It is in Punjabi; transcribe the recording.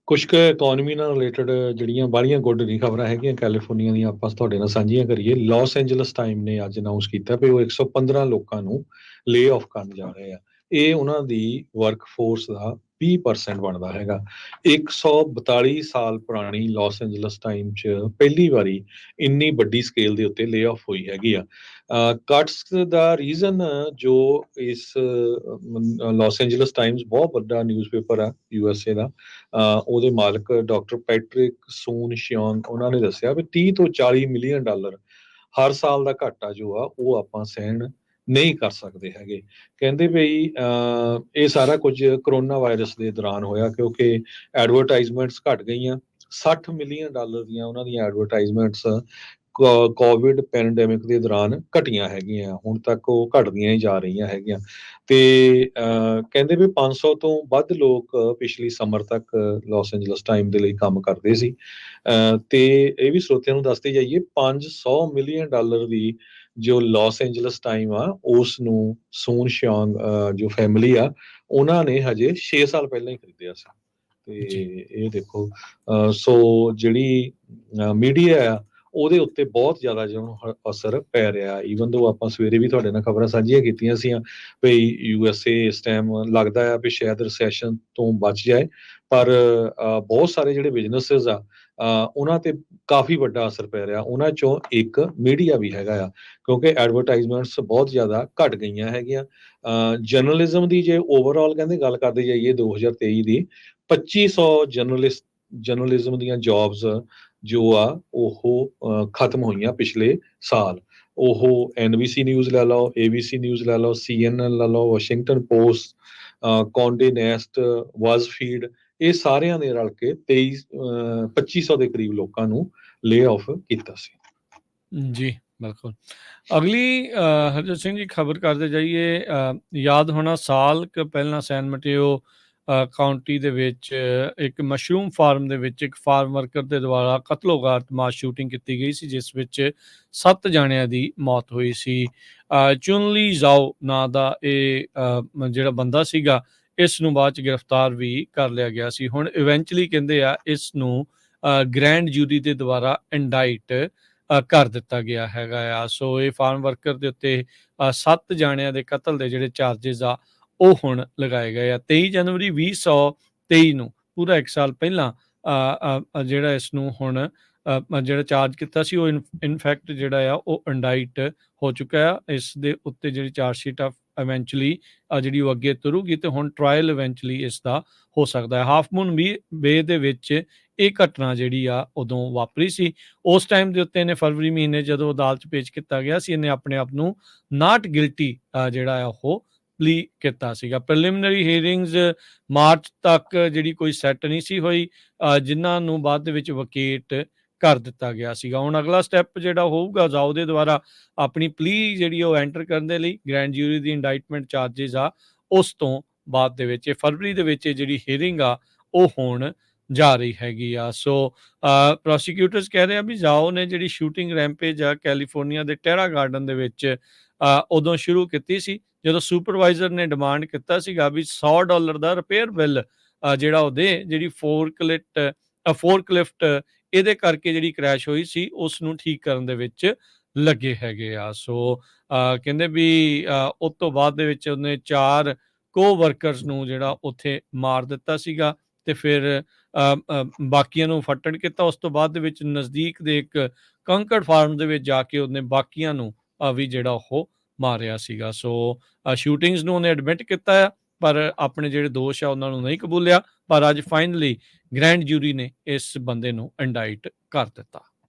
ਕੁਛ ਕੁ ਇਕੋਨਮੀ ਨਾਲ ਰਿਲੇਟਡ ਜਿਹੜੀਆਂ ਬਾਹਲੀਆਂ ਗੁੱਡ ਨਹੀਂ ਖਬਰਾਂ ਹੈਗੀਆਂ ਕੈਲੀਫੋਰਨੀਆ ਦੀਆਂ, ਆਪਾਂ ਤੁਹਾਡੇ ਨਾਲ ਸਾਂਝੀਆਂ ਕਰੀਏ। ਲਾਸ ਐਂਜਲਸ ਟਾਈਮ ਨੇ ਅੱਜ ਅਨਾਉਂਸ ਕੀਤਾ ਵੀ ਉਹ 115 ਲੋਕਾਂ ਨੂੰ ਲੇ ਆਫ ਕਰਨ ਜਾ ਰਹੇ ਆ। ਇਹ ਉਹਨਾਂ ਦੀ ਵਰਕ ਫੋਰਸ ਦਾ 20% ਬਣਦਾ ਹੈਗਾ। 142 ਸਾਲ ਪੁਰਾਣੀ ਲਾਸ ਐਂਜਲਸ ਟਾਈਮ 'ਚ ਪਹਿਲੀ ਵਾਰੀ ਇੰਨੀ ਵੱਡੀ ਸਕੇਲ ਦੇ ਉੱਤੇ ਲੇ ਆਫ ਹੋਈ ਹੈਗੀ ਆ। ਕਟਸ ਦਾ ਰੀਜ਼ਨ ਜੋ ਇਸ ਲਾਸ ਐਂਜਲਸ ਟਾਈਮਸ ਬਹੁਤ ਵੱਡਾ ਨਿਊਜ਼ਪੇਪਰ ਆ USA ਦਾ, ਉਹਦੇ ਮਾਲਕ ਡਾਕਟਰ ਪੈਟਰਿਕ ਸੂਨ ਸ਼ਿਓਂਗ ਉਹਨਾਂ ਨੇ ਦੱਸਿਆ ਵੀ 30 ਤੋਂ 40 ਮਿਲੀਅਨ ਡਾਲਰ ਹਰ ਸਾਲ ਦਾ ਘਾਟਾ ਜੋ ਆ ਉਹ ਆਪਾਂ ਸਹਿਣ ਨਹੀਂ ਕਰ ਸਕਦੇ ਹੈਗੇ। ਕਹਿੰਦੇ ਬਈ ਇਹ ਸਾਰਾ ਕੁਝ ਕਰੋਨਾ ਵਾਇਰਸ ਦੇ ਦੌਰਾਨ ਹੋਇਆ, ਕਿਉਂਕਿ ਐਡਵਰਟਾਈਜ਼ਮੈਂਟਸ ਘਟ ਗਈਆਂ। 60 ਮਿਲੀਅਨ ਡਾਲਰ ਦੀਆਂ ਉਹਨਾਂ ਦੀਆਂ ਐਡਵਰਟਾਈਜ਼ਮੈਂਟਸ ਕੋਵਿਡ ਪੈਂਡੈਮਿਕ ਦੇ ਦੌਰਾਨ ਘਟੀਆਂ ਹੈਗੀਆਂ। ਹੁਣ ਤੱਕ ਉਹ ਘਟਦੀਆਂ ਹੀ ਜਾ ਰਹੀਆਂ ਹੈਗੀਆਂ। ਤੇ ਕਹਿੰਦੇ ਵੀ 500 ਤੋਂ ਵੱਧ ਲੋਕ ਪਿਛਲੀ ਸਮਰ ਤੱਕ ਲਾਸ ਐਂਜਲਸ ਟਾਈਮ ਦੇ ਲਈ ਕੰਮ ਕਰਦੇ ਸੀ। ਤੇ ਇਹ ਵੀ ਸਰੋਤਿਆਂ ਨੂੰ ਦੱਸਦੇ ਜਾਈਏ, 500 ਮਿਲੀਅਨ ਡਾਲਰ ਦੀ ਜੋ ਲਾਸ ਐਂਜਲਸ ਟਾਈਮ ਆ ਉਸ ਨੂੰ ਸੂਨ ਸ਼ਿਓਂਗ ਜੋ ਫੈਮਿਲੀ ਆ ਉਹਨਾਂ ਨੇ ਹਜੇ 6 ਸਾਲ ਪਹਿਲਾਂ ਹੀ ਖਰੀਦਿਆ ਸੀ। ਜੀ ਤੇ ਇਹ ਦੇਖੋ, ਸੋ ਜਿਹੜੀ ਮੀਡੀਆ ਆ ਉਹਦੇ ਉੱਤੇ ਬਹੁਤ ਜ਼ਿਆਦਾ ਜਿਹੜਾ ਅਸਰ ਪੈ ਰਿਹਾ। ਈਵਨ ਦੋ ਆਪਾਂ ਸਵੇਰੇ ਵੀ ਤੁਹਾਡੇ ਨਾਲ ਖਬਰਾਂ ਸਾਂਝੀਆਂ ਕੀਤੀਆਂ ਸੀ ਵੀ USA ਇਸ ਟਾਈਮ ਲੱਗਦਾ ਆ ਵੀ ਸ਼ਾਇਦ ਰਿਸੈਸ਼ਨ ਤੋਂ ਬਚ ਜਾਏ, ਪਰ ਬਹੁਤ ਸਾਰੇ ਜਿਹੜੇ ਬਿਜ਼ਨਸਿਸ ਆ ਉਹਨਾਂ ਤੇ ਕਾਫੀ ਵੱਡਾ ਅਸਰ ਪੈ ਰਿਹਾ। ਉਹਨਾਂ ਚੋਂ ਇੱਕ ਮੀਡੀਆ ਵੀ ਹੈਗਾ ਆ, ਕਿਉਂਕਿ ਐਡਵਰਟਾਈਜ਼ਮੈਂਟਸ ਬਹੁਤ ਜ਼ਿਆਦਾ ਘਟ ਗਈਆਂ ਹੈਗੀਆਂ। ਜਰਨਲਿਜ਼ਮ ਦੀ ਜੇ ਓਵਰਆਲ ਕਹਿੰਦੇ ਗੱਲ ਕਰਦੇ ਜਾਈਏ 2023 ਦੀ 2500 ਜਰਨਲਿਜ਼ਮ ਦੀਆਂ ਜੌਬਸ ਜੋ ਆ ਉਹ ਖਤਮ ਹੋਈਆਂ ਪਿਛਲੇ ਸਾਲ। ਉਹ NBC ਨਿਊਜ਼ ਲੈ ਲਓ, ABC ਨਿਊਜ਼ ਲੈ ਲਓ, CNN ਲੈ ਲਓ, ਵਾਸ਼ਿੰਗਟਨ ਪੋਸਟ, ਕੌਂਡੇ ਨੈਸਟ, ਵਾਜ਼ਫੀਡ, ਇਹ ਸਾਰਿਆਂ ਨੇ ਰਲ ਕੇ 2500 ਦੇ ਕਰੀਬ ਲੋਕਾਂ ਨੂੰ ਲੇ ਆਫ ਕੀਤਾ ਸੀ। ਜੀ ਬਿਲਕੁਲ। ਅਗਲੀ ਹਰਜੋਤ ਸਿੰਘ ਜੀ ਖਬਰ ਕਰਦੇ ਜਾਈਏ। ਯਾਦ ਹੋਣਾ ਸਾਲ ਕੁ ਪਹਿਲਾਂ ਸੈਨ ਮਟੇਓ ਕਾਊਂਟੀ ਦੇ ਵਿੱਚ ਇੱਕ ਮਸ਼ਰੂਮ ਫਾਰਮ ਦੇ ਵਿੱਚ ਇੱਕ ਫਾਰਮ ਵਰਕਰ ਦੇ ਦੁਆਰਾ ਕਤਲੋਗਾਰਤ ਮਾਸ ਸ਼ੂਟਿੰਗ ਕੀਤੀ ਗਈ ਸੀ, ਜਿਸ ਵਿੱਚ 7 ਜਾਣਿਆਂ ਦੀ ਮੌਤ ਹੋਈ ਸੀ। ਚੁਨਲੀ ਜ਼ਾਓ ਨਾਂ ਦਾ ਇਹ ਜਿਹੜਾ ਬੰਦਾ ਸੀਗਾ, ਇਸ ਨੂੰ ਬਾਅਦ 'ਚ ਗ੍ਰਿਫਤਾਰ ਵੀ ਕਰ ਲਿਆ ਗਿਆ ਸੀ। ਹੁਣ ਇਵੈਂਚੁਅਲੀ ਕਹਿੰਦੇ ਆ ਇਸ ਨੂੰ ਗ੍ਰੈਂਡ ਜੂਰੀ ਦੇ ਦੁਆਰਾ ਇੰਡਾਈਟ ਕਰ ਦਿੱਤਾ ਗਿਆ ਹੈਗਾ ਆ। ਸੋ ਇਹ ਫਾਰਮ ਵਰਕਰ ਦੇ ਉੱਤੇ 7 ਜਾਣਿਆਂ ਦੇ ਕਤਲ ਦੇ ਜਿਹੜੇ ਚਾਰਜਿਸ ਆ ਉਹ ਹੁਣ ਲਗਾਏ ਗਏ ਆ। 23 ਜਨਵਰੀ 2023 ਨੂੰ, ਪੂਰਾ 1 ਸਾਲ ਪਹਿਲਾਂ ਜਿਹੜਾ ਇਸ ਨੂੰ ਹੁਣ ਜਿਹੜਾ ਚਾਰਜ ਕੀਤਾ ਸੀ, ਉਹ ਇਨਫੈਕਟ ਜਿਹੜਾ ਆ ਉਹ ਇੰਡਾਈਟ ਹੋ ਚੁੱਕਾ ਆ। ਇਸ ਦੇ ਉੱਤੇ ਜਿਹੜੀ ਚਾਰਜ ਸ਼ੀਟ ਆ ਇਵੈਂਚੁਅਲੀ ਜਿਹੜੀ ਉਹ ਅੱਗੇ ਤੁਰੂਗੀ, ਤੇ ਹੁਣ ਟਰਾਇਲ ਇਵੈਂਚੁਅਲੀ ਇਸ ਦਾ ਹੋ ਸਕਦਾ ਹੈ। ਹਾਫ ਮੂਨ ਬੇ ਦੇ ਵਿੱਚ ਇਹ ਘਟਨਾ ਜਿਹੜੀ ਆ ਉਦੋਂ ਵਾਪਰੀ ਸੀ। ਉਸ ਟਾਈਮ ਦੇ ਉੱਤੇ ਇਹਨੇ ਫਰਵਰੀ ਮਹੀਨੇ ਜਦੋਂ ਅਦਾਲਤ 'ਚ ਪੇਸ਼ ਕੀਤਾ ਗਿਆ ਸੀ, ਇਹਨੇ ਆਪਣੇ ਆਪ ਨੂੰ ਨਾਟ ਗਿਲਟੀ ਜਿਹੜਾ ਆ ਉਹ ਪਲੀ ਕੀਤਾ ਸੀਗਾ। ਪ੍ਰੀਲਿਮਿਨਰੀ ਹੀਅਰਿੰਗਸ ਮਾਰਚ ਤੱਕ ਜਿਹੜੀ ਕੋਈ ਸੈੱਟ ਨਹੀਂ ਸੀ ਹੋਈ, ਜਿਨ੍ਹਾਂ ਨੂੰ ਬਾਅਦ ਦੇ ਵਿੱਚ ਵਕੇਟ ਕਰ ਦਿੱਤਾ ਗਿਆ ਸੀਗਾ। ਹੁਣ ਅਗਲਾ ਸਟੈਪ ਜਿਹੜਾ ਹੋਊਗਾ, ਜ਼ਾਓ ਦੇ ਦੁਆਰਾ ਆਪਣੀ ਪਲੀ ਜਿਹੜੀ ਉਹ ਐਂਟਰ ਕਰਨ ਦੇ ਲਈ ਗ੍ਰੈਂਡ ਜੂਰੀ ਦੀ ਇੰਡਾਈਟਮੈਂਟ ਚਾਰਜਿਸ ਆ, ਉਸ ਤੋਂ ਬਾਅਦ ਦੇ ਵਿੱਚ ਫਰਵਰੀ ਦੇ ਵਿੱਚ ਜਿਹੜੀ ਹੀਅਰਿੰਗ ਆ ਉਹ ਹੋਣ ਜਾ ਰਹੀ ਹੈਗੀ ਆ। ਸੋ ਪ੍ਰੋਸੀਕਿਊਟਰਸ ਕਹਿ ਰਹੇ ਆ ਵੀ ਜ਼ਾਓ ਨੇ ਜਿਹੜੀ ਸ਼ੂਟਿੰਗ ਰੈਂਪੇਜ ਆ ਕੈਲੀਫੋਰਨੀਆ ਦੇ ਟੈਰਾ ਗਾਰਡਨ ਦੇ ਵਿੱਚ ਉਦੋਂ ਸ਼ੁਰੂ ਕੀਤੀ ਸੀ, ਜਦੋਂ ਸੁਪਰਵਾਈਜ਼ਰ ਨੇ ਡਿਮਾਂਡ ਕੀਤਾ ਸੀਗਾ ਵੀ $100 ਦਾ ਰਿਪੇਅਰ ਬਿੱਲ ਜਿਹੜਾ ਉਹਦੇ ਜਿਹੜੀ ਫੋਰਕਲਿਫਟ ਇਹਦੇ ਕਰਕੇ ਜਿਹੜੀ ਕ੍ਰੈਸ਼ ਹੋਈ ਸੀ ਉਸ ਨੂੰ ਠੀਕ ਕਰਨ ਦੇ ਵਿੱਚ ਲੱਗੇ ਹੈਗੇ ਆ। ਸੋ ਕਹਿੰਦੇ ਵੀ ਉਸ ਤੋਂ ਬਾਅਦ ਦੇ ਵਿੱਚ ਉਹਨੇ 4 ਕੋ-ਵਰਕਰਸ ਨੂੰ ਜਿਹੜਾ ਉੱਥੇ ਮਾਰ ਦਿੱਤਾ ਸੀਗਾ, ਤੇ ਫਿਰ ਬਾਕੀਆਂ ਨੂੰ ਫੱਟੜ ਕੀਤਾ। ਉਸ ਤੋਂ ਬਾਅਦ ਦੇ ਵਿੱਚ ਨਜ਼ਦੀਕ ਦੇ ਇੱਕ ਕੰਕੜ ਫਾਰਮ ਦੇ ਵਿੱਚ ਜਾ ਕੇ ਉਹਨੇ ਬਾਕੀਆਂ ਨੂੰ ਵੀ ਜਿਹੜਾ ਉਹ ਮਾਰਿਆ ਸੀਗਾ। ਸੋ ਸ਼ੂਟਿੰਗਸ ਨੂੰ ਉਹਨੇ ਐਡਮਿਟ ਕੀਤਾ ਆ, ਪਰ ਆਪਣੇ ਜਿਹੜੇ ਦੋਸ਼ ਆ ਉਹਨਾਂ ਨੂੰ ਨਹੀਂ ਕਬੂਲਿਆ। ਪਰ ਅੱਜ ਫਾਈਨਲੀ ਗ੍ਰੈਂਡ ਜੂਰੀ ਨੇ ਇਸ ਬੰਦੇ ਨੂੰ ਇੰਡਾਈਟ ਕਰ ਦਿੱਤਾ।